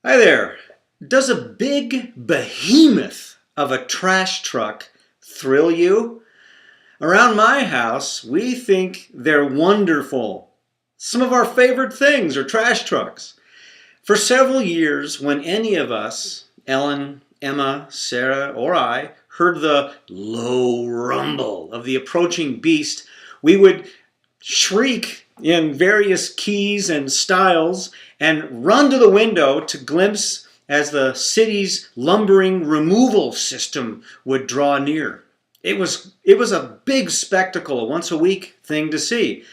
Hi there. Does a big behemoth of a trash truck thrill you? Around my house, we think they're wonderful. Some of our favorite things are trash trucks. For several years, when any of us, Ellen, Emma, Sarah, or I, heard the low rumble of the approaching beast, we would shriek in various keys and styles and run to the window to glimpse as the city's lumbering removal system would draw near. It was a big spectacle, a once a week thing to see.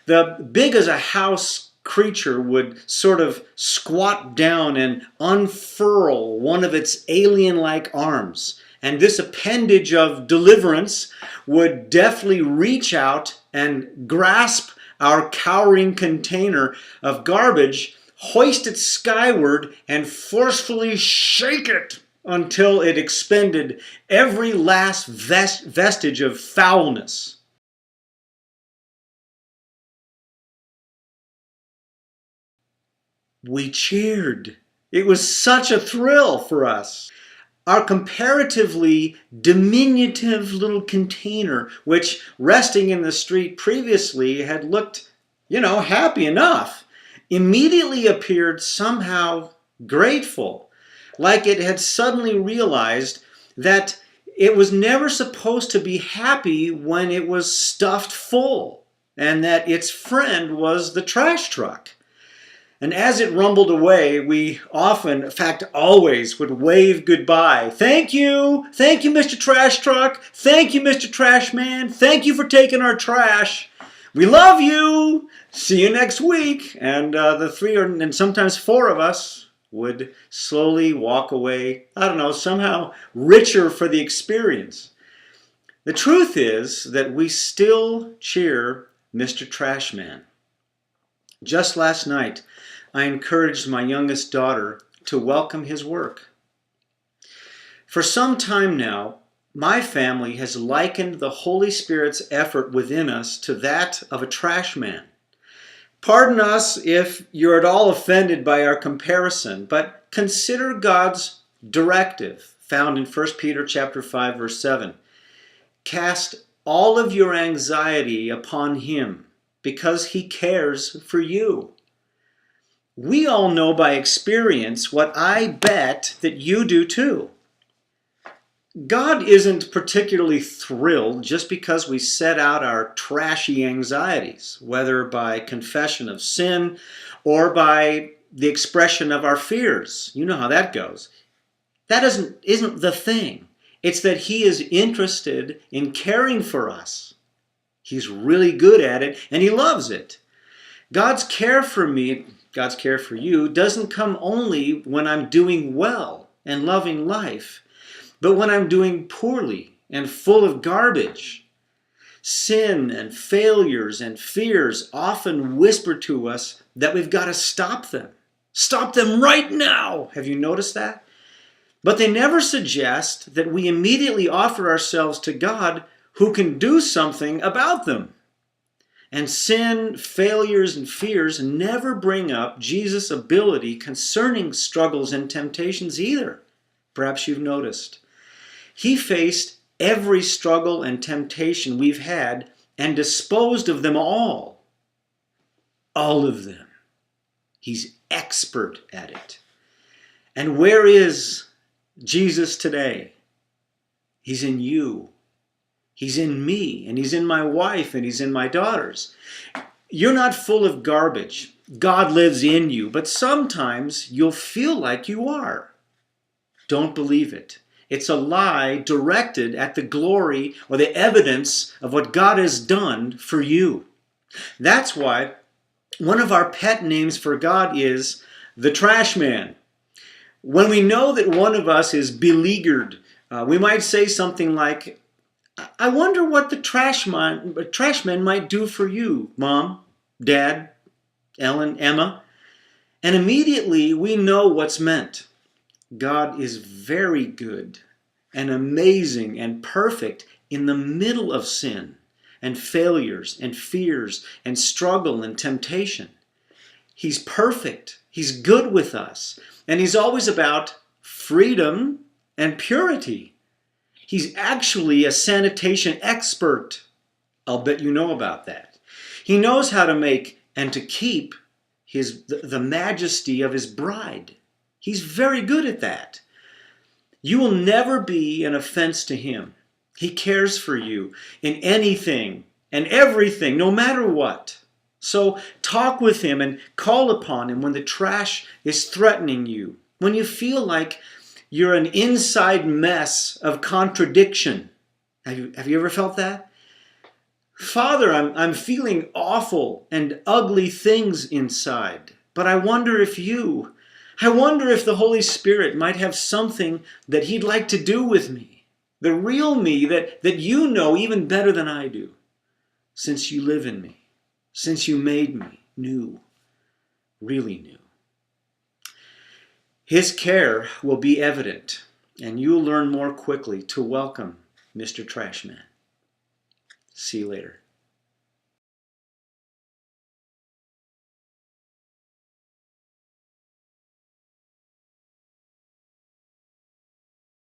The big as a house creature would sort of squat down and unfurl one of its alien-like arms. And this appendage of deliverance would deftly reach out and grasp our cowering container of garbage, hoist it skyward, and forcefully shake it until it expended every last vestige of foulness. We cheered. It was such a thrill for us. Our comparatively diminutive little container, which resting in the street previously had looked, happy enough, immediately appeared somehow grateful, like it had suddenly realized that it was never supposed to be happy when it was stuffed full, and that its friend was the trash truck. And as it rumbled away, we often, in fact always, would wave goodbye. Thank you, Mr. Trash Truck. Thank you, Mr. Trash Man. Thank you for taking our trash. We love you. See you next week. And the three and sometimes four of us would slowly walk away, somehow richer for the experience. The truth is that we still cheer Mr. Trash Man. Just last night, I encouraged my youngest daughter to welcome his work. For some time now, my family has likened the Holy Spirit's effort within us to that of a trash man. Pardon us if you're at all offended by our comparison, but consider God's directive found in 1 Peter chapter 5, verse 7. Cast all of your anxiety upon him, because he cares for you. We all know by experience what I bet that you do too. God isn't particularly thrilled just because we set out our trashy anxieties, whether by confession of sin or by the expression of our fears. You know how that goes. That isn't the thing. It's that he is interested in caring for us. He's really good at it, and he loves it. God's care for me, God's care for you, doesn't come only when I'm doing well and loving life, but when I'm doing poorly and full of garbage. Sin and failures and fears often whisper to us that we've got to stop them. Stop them right now! Have you noticed that? But they never suggest that we immediately offer ourselves to God, who can do something about them. And sin, failures, and fears never bring up Jesus' ability concerning struggles and temptations either. Perhaps you've noticed. He faced every struggle and temptation we've had and disposed of them all. All of them. He's expert at it. And where is Jesus today? He's in you. He's in me, and he's in my wife, and he's in my daughters. You're not full of garbage. God lives in you, but sometimes you'll feel like you are. Don't believe it. It's a lie directed at the glory or the evidence of what God has done for you. That's why one of our pet names for God is the Trash Man. When we know that one of us is beleaguered, we might say something like, I wonder what the trash man might do for you, Mom, Dad, Ellen, Emma. And immediately we know what's meant. God is very good and amazing and perfect in the middle of sin and failures and fears and struggle and temptation. He's perfect. He's good with us. And he's always about freedom and purity. He's actually a sanitation expert. I'll bet you know about that. He knows how to make and to keep the majesty of his bride. He's very good at that. You will never be an offense to him. He cares for you in anything and everything, no matter what. So talk with him and call upon him when the trash is threatening you, when you feel like you're an inside mess of contradiction. Have you ever felt that? Father, I'm feeling awful and ugly things inside, but I wonder if the Holy Spirit might have something that he'd like to do with me. The real me that you know even better than I do, since you live in me, since you made me new, really new. His care will be evident, and you'll learn more quickly to welcome Mr. Trashman. See you later.